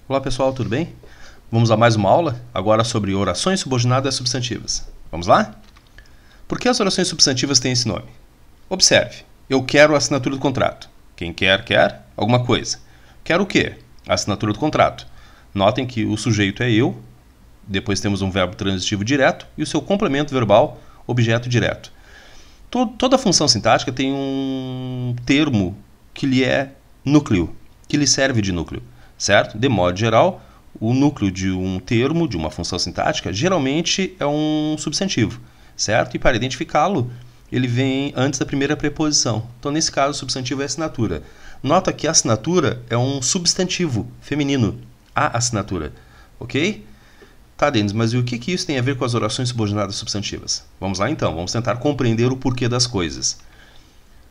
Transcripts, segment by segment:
Olá pessoal, tudo bem? Vamos a mais uma aula, agora sobre orações subordinadas substantivas. Vamos lá? Por que as orações substantivas têm esse nome? Observe, eu quero a assinatura do contrato. Quem quer, quer alguma coisa. Quero o quê? A assinatura do contrato. Notem que o sujeito é eu, depois temos um verbo transitivo direto e o seu complemento verbal, objeto direto. Toda função sintática tem um termo que lhe é núcleo, que lhe serve de núcleo, certo? De modo geral, o núcleo de um termo, de uma função sintática, geralmente é um substantivo, certo? E para identificá-lo, ele vem antes da primeira preposição. Então, nesse caso, o substantivo é assinatura. Nota que a assinatura é um substantivo feminino, a assinatura, ok? Tá, Denis, mas e o que isso tem a ver com as orações subordinadas substantivas? Vamos lá então, vamos tentar compreender o porquê das coisas.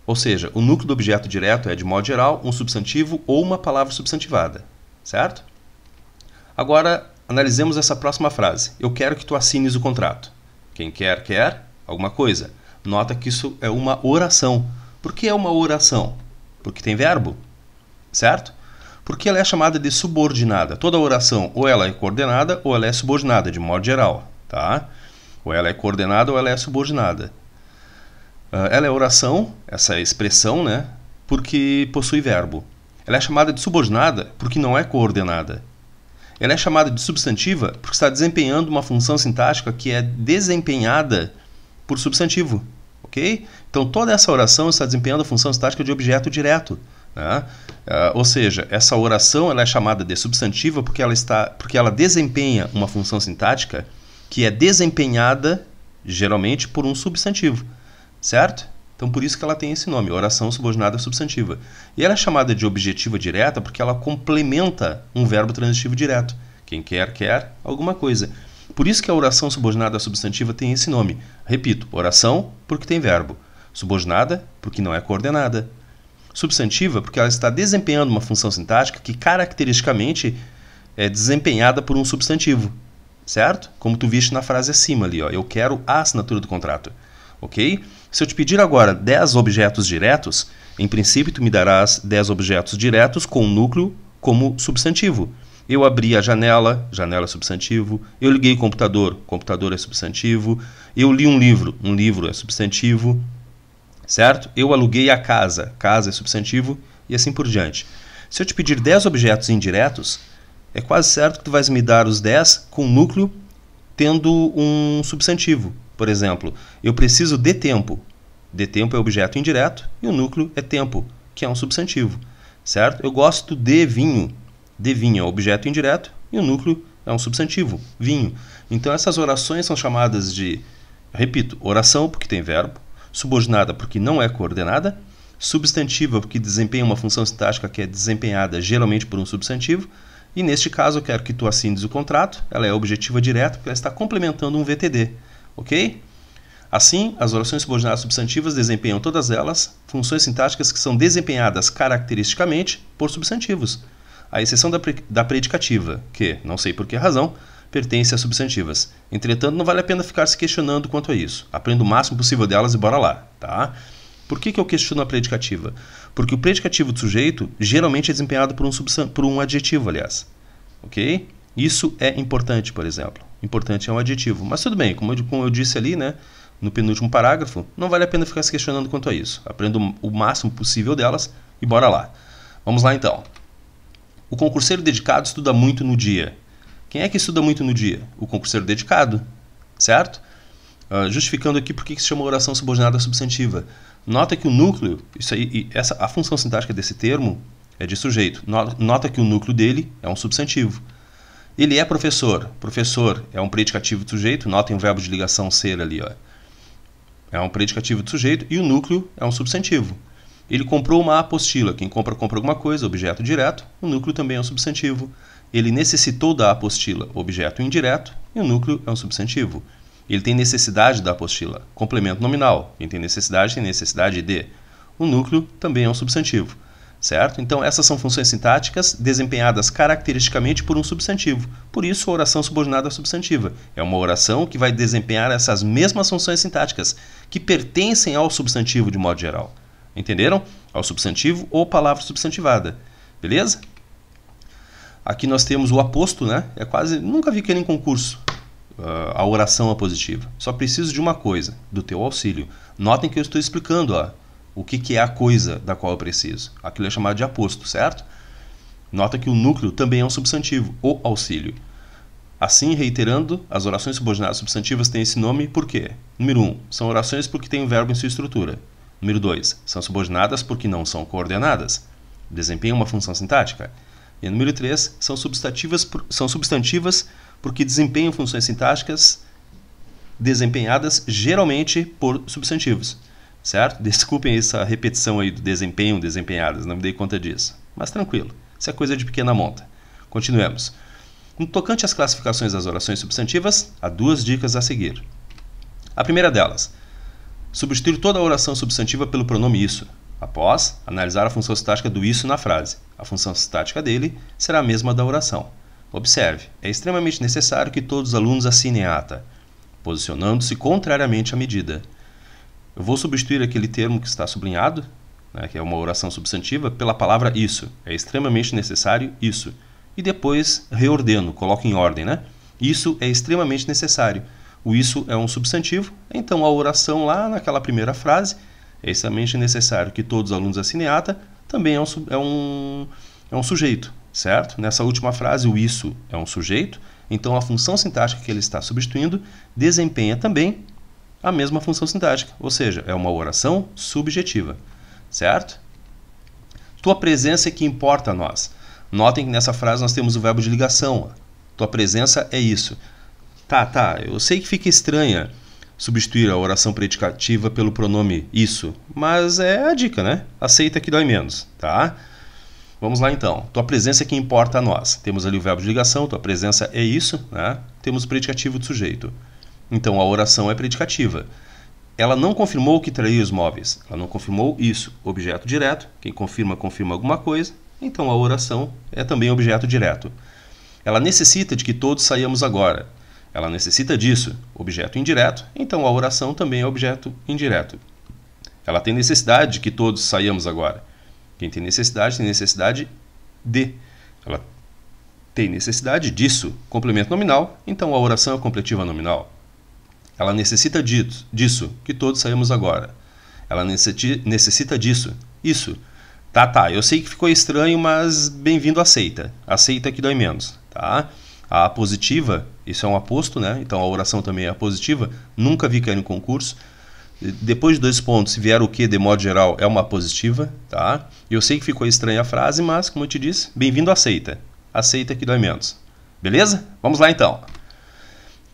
Ou seja, o núcleo do objeto direto é, de modo geral, um substantivo ou uma palavra substantivada, certo? Agora, analisemos essa próxima frase. Eu quero que tu assines o contrato. Quem quer, quer alguma coisa. Nota que isso é uma oração. Por que é uma oração? Porque tem verbo, certo? Porque ela é chamada de subordinada. Toda oração ou ela é coordenada ou ela é subordinada, de modo geral, tá? Ou ela é coordenada ou ela é subordinada. Ela é oração, essa expressão, né? Porque possui verbo. Ela é chamada de subordinada porque não é coordenada. Ela é chamada de substantiva porque está desempenhando uma função sintática que é desempenhada por substantivo, ok? Então, toda essa oração está desempenhando a função sintática de objeto direto, né? Ou seja, essa oração ela é chamada de substantiva porque ela desempenha uma função sintática que é desempenhada, geralmente, por um substantivo, certo? Então, por isso que ela tem esse nome, oração subordinada substantiva. E ela é chamada de objetiva direta porque ela complementa um verbo transitivo direto. Quem quer, quer alguma coisa. Por isso que a oração subordinada substantiva tem esse nome. Repito, oração porque tem verbo. Subordinada porque não é coordenada. Substantiva porque ela está desempenhando uma função sintática que caracteristicamente é desempenhada por um substantivo, certo? Como tu viste na frase acima ali, ó, eu quero a assinatura do contrato, ok? Se eu te pedir agora 10 objetos diretos, em princípio tu me darás 10 objetos diretos com o núcleo como substantivo. Eu abri a janela, janela é substantivo. Eu liguei o computador, computador é substantivo. Eu li um livro é substantivo. Certo? Eu aluguei a casa, casa é substantivo e assim por diante. Se eu te pedir 10 objetos indiretos, é quase certo que tu vais me dar os 10 com núcleo tendo um substantivo. Por exemplo, eu preciso de tempo. De tempo é objeto indireto e o núcleo é tempo, que é um substantivo. Certo? Eu gosto de vinho. De vinho é objeto indireto e o núcleo é um substantivo, vinho. Então essas orações são chamadas de, repito, oração porque tem verbo, subordinada porque não é coordenada, substantiva porque desempenha uma função sintática que é desempenhada geralmente por um substantivo, e neste caso eu quero que tu assines o contrato, ela é objetiva direta porque ela está complementando um VTD, ok? Assim, as orações subordinadas substantivas desempenham todas elas funções sintáticas que são desempenhadas caracteristicamente por substantivos, à exceção da predicativa, que, não sei por que razão, pertence a substantivas. Entretanto, não vale a pena ficar se questionando quanto a isso. Aprenda o máximo possível delas e bora lá, tá? Por que eu questiono a predicativa? Porque o predicativo do sujeito geralmente é desempenhado por um adjetivo, aliás. Ok? Isso é importante, por exemplo. Importante é um adjetivo. Mas tudo bem, como eu disse ali, né, no penúltimo parágrafo, não vale a pena ficar se questionando quanto a isso. Aprenda o máximo possível delas e bora lá. Vamos lá então. O concurseiro dedicado estuda muito no dia. Quem é que estuda muito no dia? O concurseiro dedicado, certo? Justificando aqui por que se chama oração subordinada substantiva. Nota que o núcleo, a função sintática desse termo é de sujeito. Nota que o núcleo dele é um substantivo. Ele é professor. Professor é um predicativo de sujeito. Notem o verbo de ligação ser ali, ó. É um predicativo de sujeito e o núcleo é um substantivo. Ele comprou uma apostila. Quem compra, compra alguma coisa, objeto direto. O núcleo também é um substantivo. Ele necessitou da apostila, objeto indireto, e o núcleo é um substantivo. Ele tem necessidade da apostila, complemento nominal. Quem tem necessidade de. O núcleo também é um substantivo, certo? Então, essas são funções sintáticas desempenhadas caracteristicamente por um substantivo. Por isso, a oração subordinada substantiva é uma oração que vai desempenhar essas mesmas funções sintáticas, que pertencem ao substantivo de modo geral. Entenderam? Ao substantivo ou palavra substantivada. Beleza? Aqui nós temos o aposto, né? É quase, nunca vi que em concurso a oração apositiva. Só preciso de uma coisa, do teu auxílio. Notem que eu estou explicando o que é a coisa da qual eu preciso. Aquilo é chamado de aposto, certo? Nota que o núcleo também é um substantivo, o auxílio. Assim, reiterando, as orações subordinadas substantivas têm esse nome por quê? Número 1, são orações porque têm um verbo em sua estrutura. Número 2, são subordinadas porque não são coordenadas. Desempenham uma função sintática. E número 3, são substantivas porque desempenham funções sintáticas desempenhadas geralmente por substantivos. Certo? Desculpem essa repetição aí do desempenho, desempenhadas, não me dei conta disso. Mas tranquilo, isso é coisa de pequena monta. Continuemos. No tocante às classificações das orações substantivas, há 2 dicas a seguir. A primeira delas, substituir toda a oração substantiva pelo pronome isso. Após, analisar a função sintática do isso na frase. A função sintática dele será a mesma da oração. Observe, é extremamente necessário que todos os alunos assinem a ata, posicionando-se contrariamente à medida. Eu vou substituir aquele termo que está sublinhado, né, que é uma oração substantiva, pela palavra isso. É extremamente necessário isso. E depois reordeno, coloco em ordem, né? Isso é extremamente necessário. O isso é um substantivo, então a oração lá naquela primeira frase, é extremamente necessário que todos os alunos assinem a ata, também é um sujeito, certo? Nessa última frase, o isso é um sujeito, então a função sintática que ele está substituindo desempenha também a mesma função sintática, ou seja, é uma oração subjetiva, certo? Tua presença é que importa a nós. Notem que nessa frase nós temos o verbo de ligação. Tua presença é isso. Tá, eu sei que fica estranha substituir a oração predicativa pelo pronome isso, mas é a dica, né? Aceita que dói menos, tá? Vamos lá então. Tua presença é que importa a nós. Temos ali o verbo de ligação, tua presença é isso, né? Temos o predicativo do sujeito. Então a oração é predicativa. Ela não confirmou que traria os móveis. Ela não confirmou isso. Objeto direto. Quem confirma, confirma alguma coisa. Então a oração é também objeto direto. Ela necessita de que todos saiamos agora. Ela necessita disso, objeto indireto. Então a oração também é objeto indireto. Ela tem necessidade de que todos saiamos agora. Quem tem necessidade de. Ela tem necessidade disso, complemento nominal. Então a oração é completiva nominal. Ela necessita disso, que todos saiamos agora. Ela necessita disso, isso. Tá, eu sei que ficou estranho, mas bem-vindo, aceita. Aceita que dói menos, tá? A apositiva, isso é um aposto, né? Então a oração também é apositiva. Nunca vi cair no concurso. Depois de 2 pontos, se vier o que, de modo geral, é uma apositiva, tá? Eu sei que ficou estranha a frase, mas, como eu te disse, bem-vindo, aceita. Aceita que dói menos. Beleza? Vamos lá então.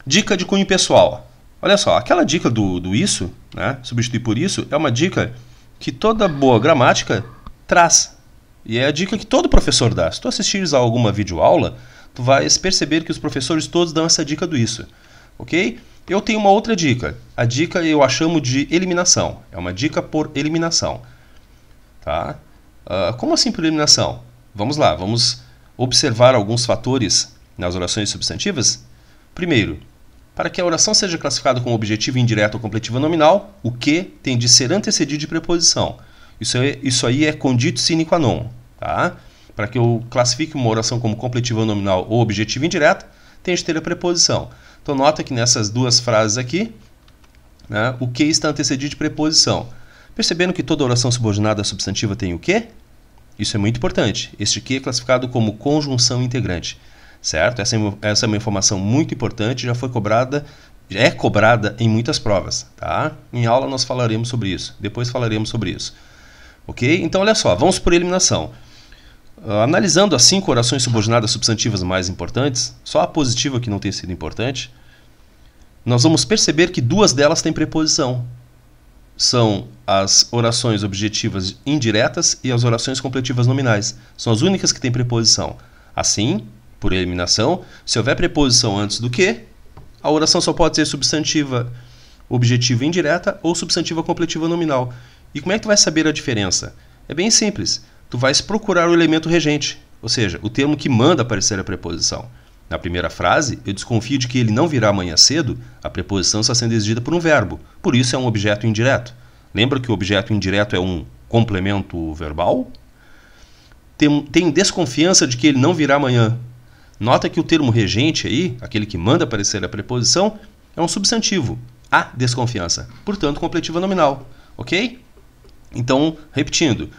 Dica de cunho pessoal. Olha só, aquela dica do isso, né? Substituir por isso, é uma dica que toda boa gramática traz. E é a dica que todo professor dá. Se tu assistires a alguma videoaula, tu vais perceber que os professores todos dão essa dica do isso. Ok? Eu tenho uma outra dica. A dica eu a chamo de eliminação. É uma dica por eliminação. Tá? Como assim por eliminação? Vamos lá, vamos observar alguns fatores nas orações substantivas. Primeiro, para que a oração seja classificada como objetivo indireto ou completiva nominal, o que tem de ser antecedido de preposição. Isso aí é condito sine qua non. Tá? Para que eu classifique uma oração como completiva nominal ou objetivo indireto, tem de ter a preposição. Então nota que nessas 2 frases aqui, né, o que está antecedido de preposição. Percebendo que toda oração subordinada substantiva tem o que? Isso é muito importante. Este que é classificado como conjunção integrante. Certo? Essa é uma informação muito importante, é cobrada em muitas provas. Tá? Em aula nós falaremos sobre isso. Depois falaremos sobre isso. Ok? Então olha só, vamos por eliminação. Analisando as 5 orações subordinadas substantivas mais importantes, só a positiva que não tem sido importante, nós vamos perceber que 2 delas têm preposição. São as orações objetivas indiretas e as orações completivas nominais. São as únicas que têm preposição. Assim, por eliminação, se houver preposição antes do que, a oração só pode ser substantiva objetiva indireta ou substantiva completiva nominal. E como é que tu vai saber a diferença? É bem simples. Tu vais procurar o elemento regente, ou seja, o termo que manda aparecer a preposição. Na primeira frase, eu desconfio de que ele não virá amanhã cedo, a preposição está sendo exigida por um verbo, por isso é um objeto indireto. Lembra que o objeto indireto é um complemento verbal? Tenho desconfiança de que ele não virá amanhã. Nota que o termo regente aí, aquele que manda aparecer a preposição, é um substantivo. Há desconfiança. Portanto, completiva nominal. Ok? Então, repetindo.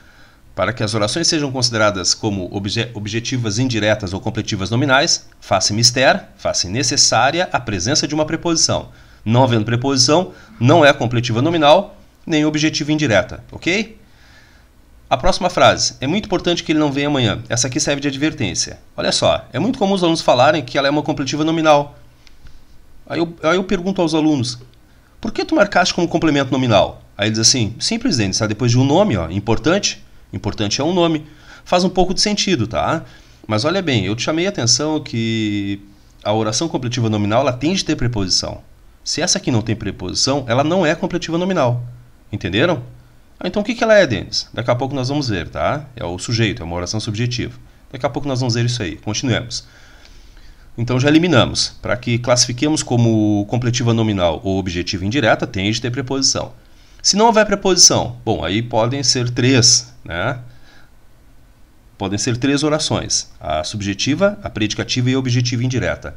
Para que as orações sejam consideradas como objetivas indiretas ou completivas nominais, faça mister, faça necessária a presença de uma preposição. Não havendo preposição, não é completiva nominal, nem objetiva indireta, ok? A próxima frase. É muito importante que ele não venha amanhã. Essa aqui serve de advertência. Olha só, é muito comum os alunos falarem que ela é uma completiva nominal. Aí eu pergunto aos alunos, por que tu marcaste como complemento nominal? Aí eles dizem assim, sim, presidente, está depois de um nome, ó, importante. Importante é um nome. Faz um pouco de sentido, tá? Mas olha bem, eu te chamei a atenção que a oração completiva nominal ela tem de ter preposição. Se essa aqui não tem preposição, ela não é completiva nominal. Entenderam? Então o que ela é, Denis? Daqui a pouco nós vamos ver, tá? É o sujeito, é uma oração subjetiva. Daqui a pouco nós vamos ver isso aí. Continuemos. Então já eliminamos. Para que classifiquemos como completiva nominal ou objetiva indireta, tem de ter preposição. Se não houver preposição, bom, aí podem ser três, né? Podem ser três orações. A subjetiva, a predicativa e a objetiva indireta.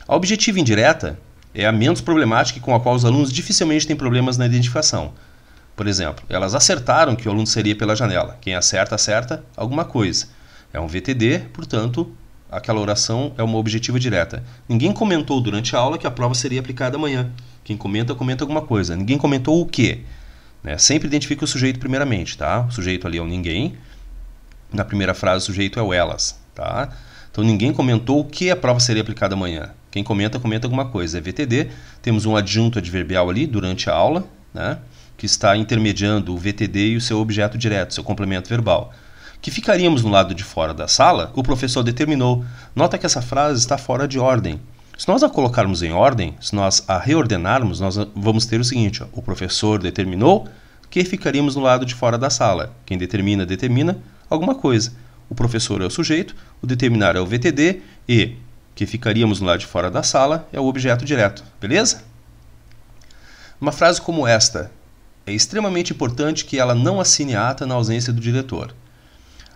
A objetiva indireta é a menos problemática e com a qual os alunos dificilmente têm problemas na identificação. Por exemplo, elas acertaram que o aluno seria pela janela. Quem acerta, acerta alguma coisa. É um VTD, portanto, aquela oração é uma objetiva direta. Ninguém comentou durante a aula que a prova seria aplicada amanhã. Quem comenta, comenta alguma coisa. Ninguém comentou o quê? Né? Sempre identifique o sujeito primeiramente, tá? O sujeito ali é o ninguém. Na primeira frase, o sujeito é o elas, tá? Então, ninguém comentou o que a prova seria aplicada amanhã. Quem comenta, comenta alguma coisa. É VTD. Temos um adjunto adverbial ali durante a aula, né? Que está intermediando o VTD e o seu objeto direto, seu complemento verbal. Que ficaríamos no lado de fora da sala, o professor determinou. Nota que essa frase está fora de ordem. Se nós a colocarmos em ordem, se nós a reordenarmos, nós vamos ter o seguinte, ó, o professor determinou que ficaríamos no lado de fora da sala. Quem determina, determina alguma coisa. O professor é o sujeito, o determinar é o VTD e que ficaríamos no lado de fora da sala é o objeto direto. Beleza? Uma frase como esta, é extremamente importante que ela não assine ata na ausência do diretor.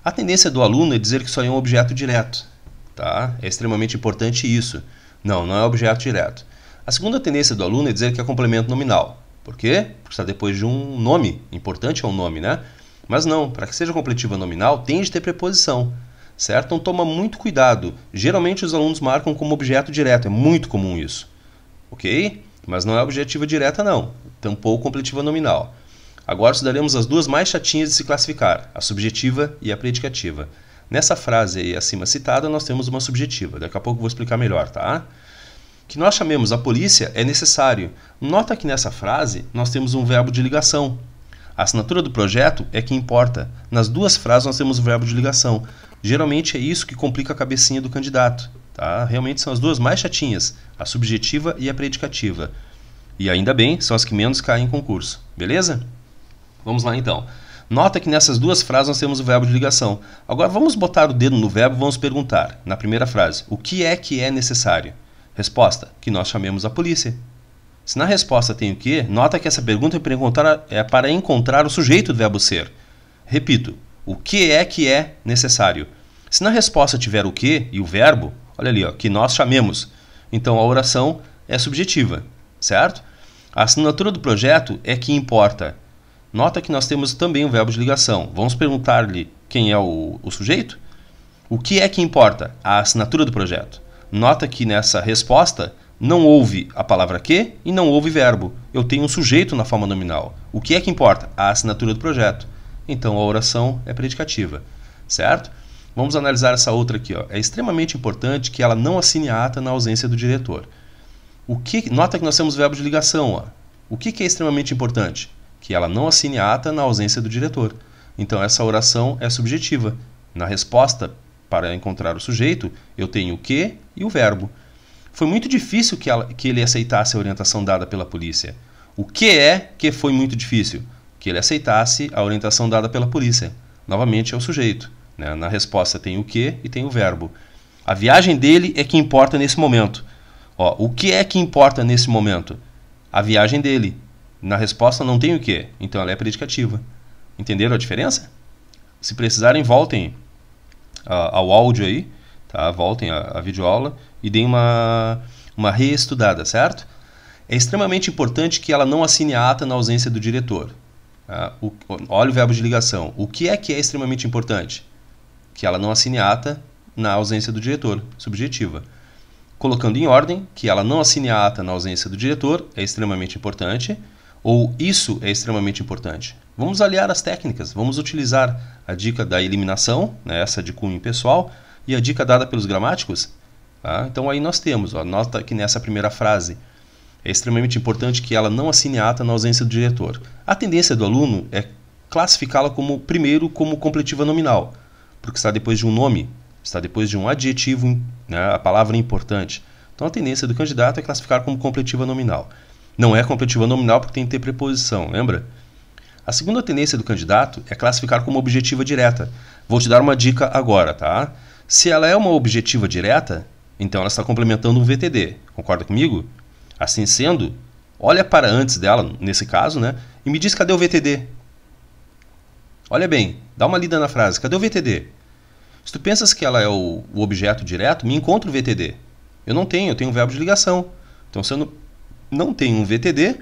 A tendência do aluno é dizer que só é um objeto direto. Tá? É extremamente importante isso. Não, não é objeto direto. A segunda tendência do aluno é dizer que é complemento nominal. Por quê? Porque está depois de um nome. Importante é um nome, né? Mas não, para que seja completiva nominal, tem de ter preposição. Certo? Então toma muito cuidado. Geralmente os alunos marcam como objeto direto. É muito comum isso. Ok? Mas não é objetiva direta, não. Tampouco completiva nominal. Agora estudaremos as duas mais chatinhas de se classificar, a subjetiva e a predicativa. Nessa frase aí acima citada, nós temos uma subjetiva. Daqui a pouco eu vou explicar melhor, tá? Que nós chamemos a polícia é necessário. Nota que nessa frase nós temos um verbo de ligação. A assinatura do projeto é que importa. Nas duas frases nós temos o verbo de ligação. Geralmente é isso que complica a cabecinha do candidato. Tá? Realmente são as duas mais chatinhas, a subjetiva e a predicativa. E ainda bem, são as que menos caem em concurso. Beleza? Vamos lá então. Nota que nessas duas frases nós temos o verbo de ligação. Agora vamos botar o dedo no verbo e vamos perguntar, na primeira frase, o que é necessário? Resposta, que nós chamemos a polícia. Se na resposta tem o que, nota que essa pergunta é para encontrar o sujeito do verbo ser. Repito, o que é necessário? Se na resposta tiver o que e o verbo, olha ali, ó, que nós chamemos, então a oração é subjetiva, certo? A assinatura do projeto é que importa. Nota que nós temos também o verbo de ligação. Vamos perguntar-lhe quem é o sujeito? O que é que importa? A assinatura do projeto. Nota que nessa resposta não houve a palavra que e não houve verbo. Eu tenho um sujeito na forma nominal. O que é que importa? A assinatura do projeto. Então a oração é predicativa, certo? Vamos analisar essa outra aqui, ó. É extremamente importante que ela não assine a ata na ausência do diretor. Nota que nós temos verbo de ligação. Ó. O que é extremamente importante? Que ela não assine a ata na ausência do diretor. Então essa oração é subjetiva. Na resposta, para encontrar o sujeito, eu tenho o que e o verbo. Foi muito difícil que ele aceitasse a orientação dada pela polícia. O que foi muito difícil? Que ele aceitasse a orientação dada pela polícia. Novamente é o sujeito. Né? Na resposta tem o que e tem o verbo. A viagem dele é que importa nesse momento. Ó, o que é que importa nesse momento? A viagem dele. Na resposta não tem o que, então ela é predicativa. Entenderam a diferença? Se precisarem, voltem ao áudio aí, tá? Voltem à videoaula e deem uma reestudada, certo? É extremamente importante que ela não assine a ata na ausência do diretor. Tá? Olha o verbo de ligação. O que é extremamente importante? Que ela não assine a ata na ausência do diretor, subjetiva. Colocando em ordem, que ela não assine a ata na ausência do diretor é extremamente importante, ou isso é extremamente importante. Vamos aliar as técnicas, vamos utilizar a dica da eliminação, né, essa de cunho pessoal, e a dica dada pelos gramáticos. Tá? Então aí nós temos, ó, nota que nessa primeira frase é extremamente importante que ela não assine a ata na ausência do diretor. A tendência do aluno é classificá-la primeiro como completiva nominal, porque está depois de um nome, está depois de um adjetivo, né, a palavra importante. Então a tendência do candidato é classificar como completiva nominal. Não é completiva nominal porque tem que ter preposição, lembra? A segunda tendência do candidato é classificar como objetiva direta. Vou te dar uma dica agora, tá? Se ela é uma objetiva direta, então ela está complementando um VTD. Concorda comigo? Assim sendo, olha para antes dela, nesse caso, né? E me diz cadê o VTD. Olha bem, dá uma lida na frase. Cadê o VTD? Se tu pensas que ela é o objeto direto, me encontra o VTD. Eu tenho um verbo de ligação. Então, se eu não tenho um VTD,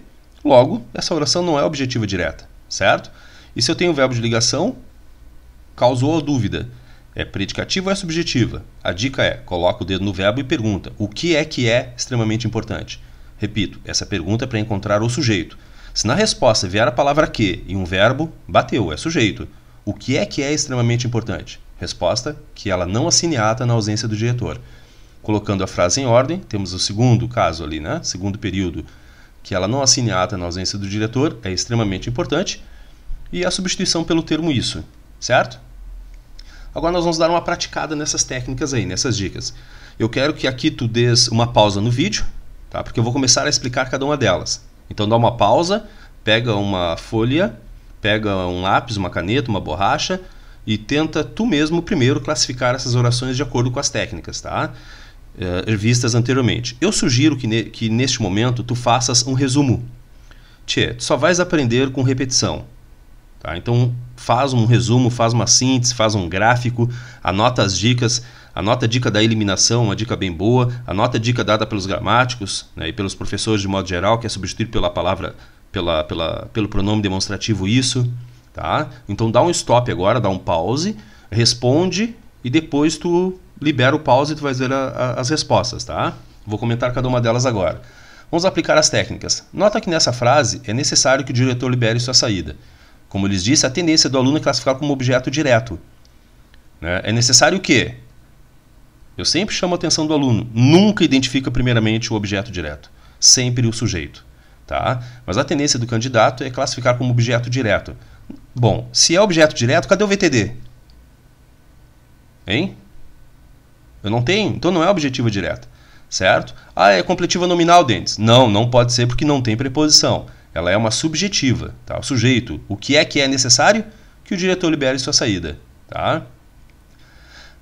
logo, essa oração não é objetiva direta, certo? E se eu tenho um verbo de ligação, causou a dúvida. É predicativa ou é subjetiva? A dica é, coloca o dedo no verbo e pergunta, o que é extremamente importante? Repito, essa pergunta é para encontrar o sujeito. Se na resposta vier a palavra que e um verbo, bateu, é sujeito. O que é extremamente importante? Resposta, que ela não assine ata na ausência do diretor. Colocando a frase em ordem, temos o segundo caso ali, né? Segundo período, que ela não assine ata na ausência do diretor, é extremamente importante. E a substituição pelo termo isso, certo? Agora nós vamos dar uma praticada nessas técnicas aí, nessas dicas. Eu quero que aqui tu des uma pausa no vídeo, tá? Porque eu vou começar a explicar cada uma delas. Então dá uma pausa, pega uma folha, pega um lápis, uma caneta, uma borracha e tenta tu mesmo primeiro classificar essas orações de acordo com as técnicas, tá? Vistas anteriormente. Eu sugiro que neste momento tu faças um resumo. Tu só vais aprender com repetição. Tá? Então faz um resumo, faz uma síntese, faz um gráfico, anota as dicas, anota a dica da eliminação, uma dica bem boa, anota a dica dada pelos gramáticos, né, e pelos professores de modo geral, que é substituir pela palavra, pelo pronome demonstrativo isso. Tá? Então dá um stop agora, dá um pause, responde e depois tu libera o pause e tu vai ver as respostas, tá? Vou comentar cada uma delas agora. Vamos aplicar as técnicas. Nota que nessa frase é necessário que o diretor libere sua saída. Como eu lhes disse, a tendência do aluno é classificar como objeto direto. Né? É necessário o quê? Eu sempre chamo a atenção do aluno. Nunca identifica primeiramente o objeto direto. Sempre o sujeito. Tá? Mas a tendência do candidato é classificar como objeto direto. Bom, se é objeto direto, cadê o VTD? Hein? Eu não tenho, então não é objetiva direta, certo? Ah, é completiva nominal, Dentes? Não, não pode ser porque não tem preposição. Ela é uma subjetiva, tá? O sujeito, o que é necessário? Que o diretor libere sua saída, tá?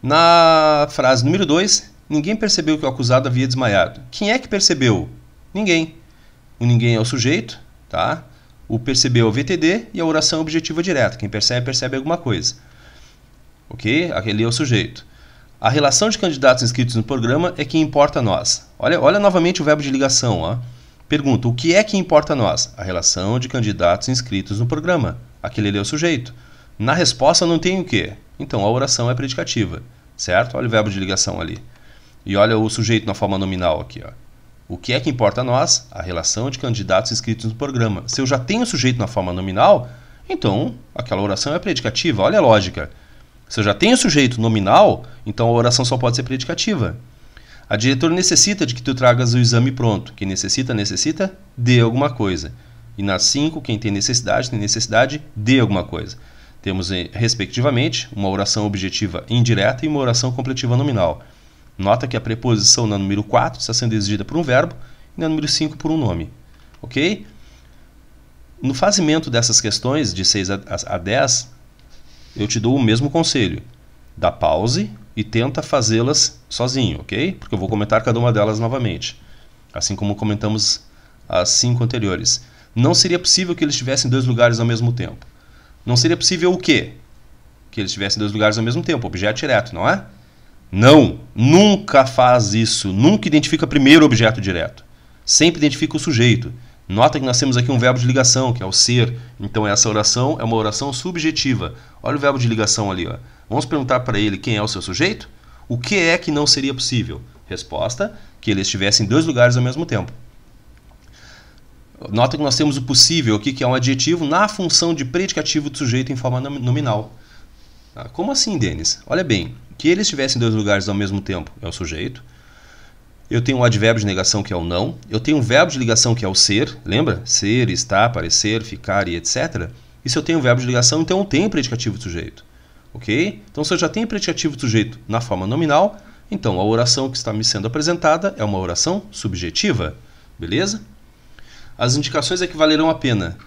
Na frase número 2, ninguém percebeu que o acusado havia desmaiado. Quem é que percebeu? Ninguém. O ninguém é o sujeito, tá? O percebeu é o VTD e a oração é objetiva direta. Quem percebe, percebe alguma coisa. Ok? Aquele é o sujeito. A relação de candidatos inscritos no programa é que importa a nós. Olha novamente o verbo de ligação. Ó. Pergunta, o que importa a nós? A relação de candidatos inscritos no programa. Aquele ali é o sujeito. Na resposta não tem o quê? Então a oração é predicativa. Certo? Olha o verbo de ligação ali. E olha o sujeito na forma nominal aqui. Ó. O que importa a nós? A relação de candidatos inscritos no programa. Se eu já tenho o sujeito na forma nominal, então aquela oração é predicativa. Olha a lógica. Se eu já tenho o sujeito nominal, então a oração só pode ser predicativa. A diretora necessita de que tu tragas o exame pronto. Quem necessita, dê alguma coisa. E nas 5, quem tem necessidade, dê alguma coisa. Temos, respectivamente, uma oração objetiva indireta e uma oração completiva nominal. Nota que a preposição na número 4 está sendo exigida por um verbo e na número 5 por um nome. Ok? No fazimento dessas questões, de 6 a 10, eu te dou o mesmo conselho. Dá pause e tenta fazê-las sozinho, ok? Porque eu vou comentar cada uma delas novamente. Assim como comentamos as 5 anteriores. Não seria possível que eles estivessem em 2 lugares ao mesmo tempo. Não seria possível o quê? que eles estivessem em dois lugares ao mesmo tempo, objeto direto, não é? Não, nunca faz isso, nunca identifica primeiro o objeto direto, sempre identifica o sujeito. Nota que nós temos aqui um verbo de ligação, que é o ser, então essa oração é uma oração subjetiva. Olha o verbo de ligação ali, ó. Vamos perguntar para ele quem é o seu sujeito? O que é que não seria possível? Resposta, que ele estivesse em dois lugares ao mesmo tempo. Nota que nós temos o possível aqui, que é um adjetivo, na função de predicativo do sujeito em forma nominal. Como assim, Denis? Olha bem, que ele estivesse em dois lugares ao mesmo tempo é o sujeito. Eu tenho um advérbio de negação, que é o não. Eu tenho um verbo de ligação, que é o ser. Lembra? Ser, estar, parecer, ficar e etc. E se eu tenho um verbo de ligação, então eu tenho predicativo do sujeito. Ok? Então, se eu já tenho predicativo do sujeito na forma nominal, então a oração que está me sendo apresentada é uma oração subjetiva. Beleza? As indicações é que valerão a pena.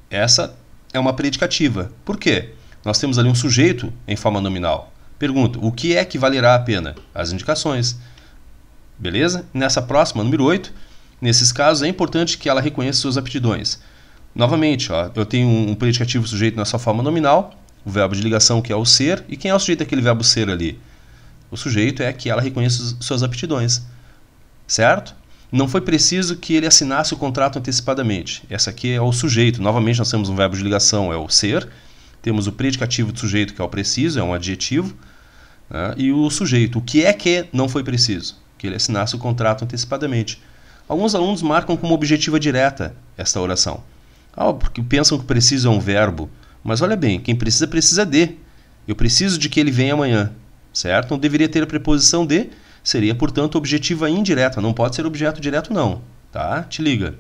Essa é uma predicativa. Por quê? Nós temos ali um sujeito em forma nominal. Pergunto, o que é que valerá a pena? As indicações. Beleza? Nessa próxima, número 8, nesses casos é importante que ela reconheça suas aptidões. Novamente, ó, eu tenho um predicativo sujeito na sua forma nominal, o verbo de ligação, que é o ser, e quem é o sujeito daquele verbo ser ali? O sujeito é que ela reconheça suas aptidões. Certo? Não foi preciso que ele assinasse o contrato antecipadamente. Essa aqui é o sujeito. Novamente, nós temos um verbo de ligação, é o ser, temos o predicativo do sujeito, que é o preciso, é um adjetivo, né? E o sujeito, o que não foi preciso? Que ele assinasse o contrato antecipadamente. Alguns alunos marcam como objetiva direta esta oração. Porque pensam que preciso é um verbo. Mas olha bem, quem precisa, precisa de. Eu preciso de que ele venha amanhã. Certo? Não deveria ter a preposição de. Seria, portanto, objetiva indireta. Não pode ser objeto direto, não. Tá? Te liga.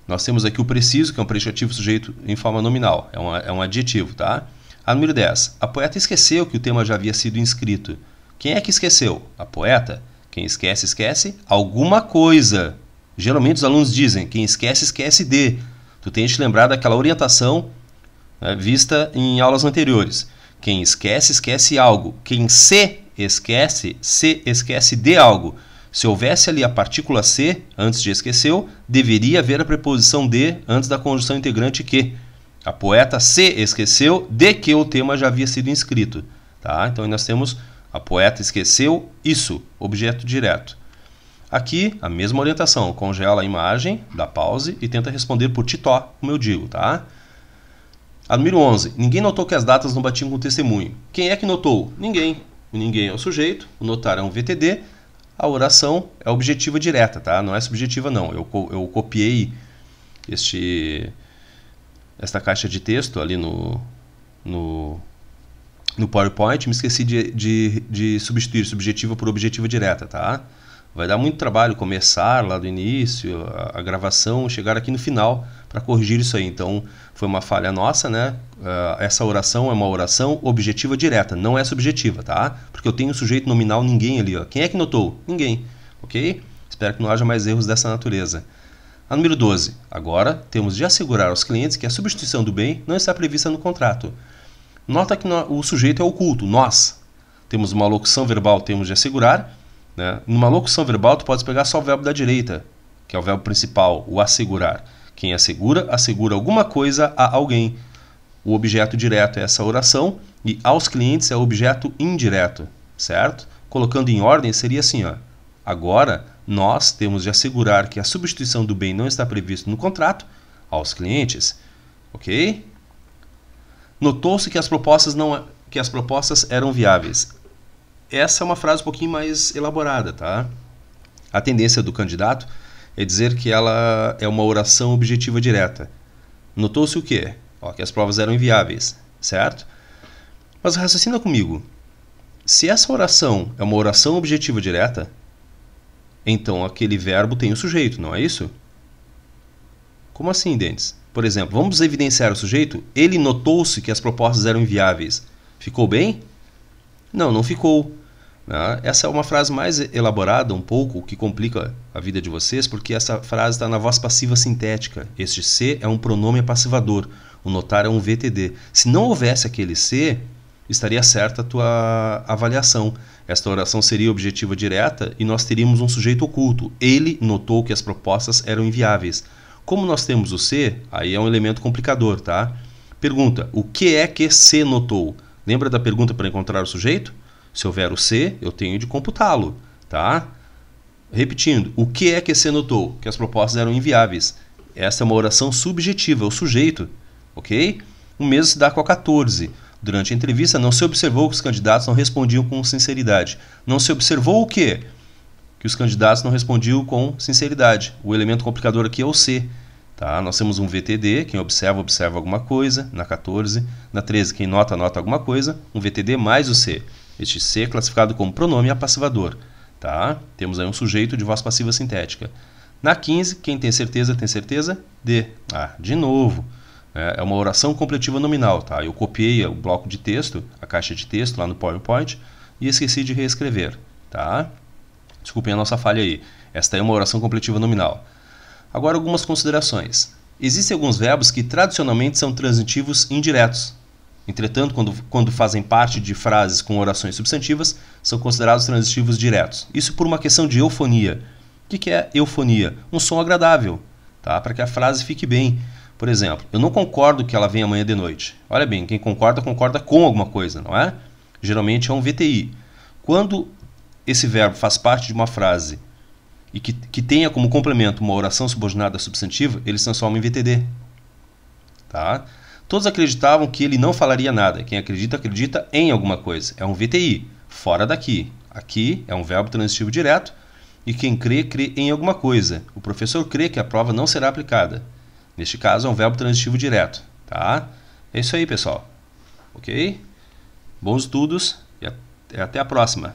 Nós temos aqui o preciso, que é um predicativo sujeito em forma nominal. É um adjetivo. Tá? A número 10. A poeta esqueceu que o tema já havia sido inscrito. Quem é que esqueceu? A poeta. Quem esquece, esquece alguma coisa. Geralmente os alunos dizem, quem esquece, esquece de. Tu tens de lembrar daquela orientação, né, vista em aulas anteriores. Quem esquece, esquece algo. Quem se esquece de algo. Se houvesse ali a partícula se, antes de esqueceu, deveria haver a preposição de antes da conjunção integrante que. A poeta se esqueceu de que o tema já havia sido inscrito. Tá? Então nós temos... A poeta esqueceu isso, objeto direto. Aqui, a mesma orientação. Congela a imagem, dá pause e tenta responder por titó, como eu digo, tá? A número 11. Ninguém notou que as datas não batiam com o testemunho. Quem é que notou? Ninguém. O ninguém é o sujeito, o notar é um VTD, a oração é objetiva direta, tá? Não é subjetiva, não. Eu copiei esta caixa de texto ali no PowerPoint, me esqueci de substituir subjetiva por objetiva direta, tá? Vai dar muito trabalho começar lá do início, a gravação, chegar aqui no final para corrigir isso aí. Então, foi uma falha nossa, né? Essa oração é uma oração objetiva direta, não é subjetiva, tá? Porque eu tenho sujeito nominal ninguém ali, ó. Quem é que notou? Ninguém, ok? Espero que não haja mais erros dessa natureza. A número 12. Agora, temos de assegurar aos clientes que a substituição do bem não está prevista no contrato. Nota que o sujeito é oculto, nós. Temos uma locução verbal, temos de assegurar. Né? Numa locução verbal, tu pode pegar só o verbo da direita, que é o verbo principal, o assegurar. Quem assegura, assegura alguma coisa a alguém. O objeto direto é essa oração e aos clientes é o objeto indireto, certo? Colocando em ordem, seria assim, ó. Agora, nós temos de assegurar que a substituição do bem não está previsto no contrato aos clientes, ok? Notou-se que as propostas eram viáveis. Essa é uma frase um pouquinho mais elaborada, tá? A tendência do candidato é dizer que ela é uma oração objetiva direta. Notou-se o quê? Que as provas eram inviáveis, certo? Mas raciocina comigo. Se essa oração é uma oração objetiva direta, então aquele verbo tem o sujeito, não é isso? Como assim, Denis? Por exemplo, vamos evidenciar o sujeito? Ele notou-se que as propostas eram inviáveis. Ficou bem? Não, não ficou. Essa é uma frase mais elaborada, um pouco, que complica a vida de vocês, porque essa frase está na voz passiva sintética. Este se é um pronome passivador. O notar é um VTD. Se não houvesse aquele se, estaria certa a tua avaliação. Esta oração seria objetiva direta e nós teríamos um sujeito oculto. Ele notou que as propostas eram inviáveis. Como nós temos o se, aí é um elemento complicador, tá? Pergunta: o que é que se notou? Lembra da pergunta para encontrar o sujeito? Se houver o se, eu tenho de computá-lo, tá? Repetindo, o que é que se notou? Que as propostas eram inviáveis. Essa é uma oração subjetiva, o sujeito, ok? O mesmo se dá com a 14. Durante a entrevista, não se observou que os candidatos não respondiam com sinceridade. Não se observou o quê? Que os candidatos não respondiam com sinceridade. O elemento complicador aqui é o se. Tá? Nós temos um VTD, quem observa, observa alguma coisa, na 14. Na 13, quem nota, nota alguma coisa. Um VTD mais o se. Este se é classificado como pronome apassivador. Tá? Temos aí um sujeito de voz passiva sintética. Na 15, quem tem certeza de. De novo. É uma oração completiva nominal. Tá? Eu copiei o bloco de texto, a caixa de texto lá no PowerPoint e esqueci de reescrever. Tá? Desculpem a nossa falha aí. Esta é uma oração completiva nominal. Agora algumas considerações. Existem alguns verbos que tradicionalmente são transitivos indiretos. Entretanto, quando fazem parte de frases com orações substantivas, são considerados transitivos diretos. Isso por uma questão de eufonia. O que é eufonia? Um som agradável, tá? Para que a frase fique bem. Por exemplo, eu não concordo que ela venha amanhã de noite. Olha bem, quem concorda, concorda com alguma coisa, não é? Geralmente é um VTI. Quando esse verbo faz parte de uma frase e que tenha como complemento uma oração subordinada substantiva, ele se transforma em VTD. Tá? Todos acreditavam que ele não falaria nada. Quem acredita, acredita em alguma coisa. É um VTI. Fora daqui. Aqui é um verbo transitivo direto. E quem crê, crê em alguma coisa. O professor crê que a prova não será aplicada. Neste caso, é um verbo transitivo direto. Tá? É isso aí, pessoal. Ok? Bons estudos e até a próxima.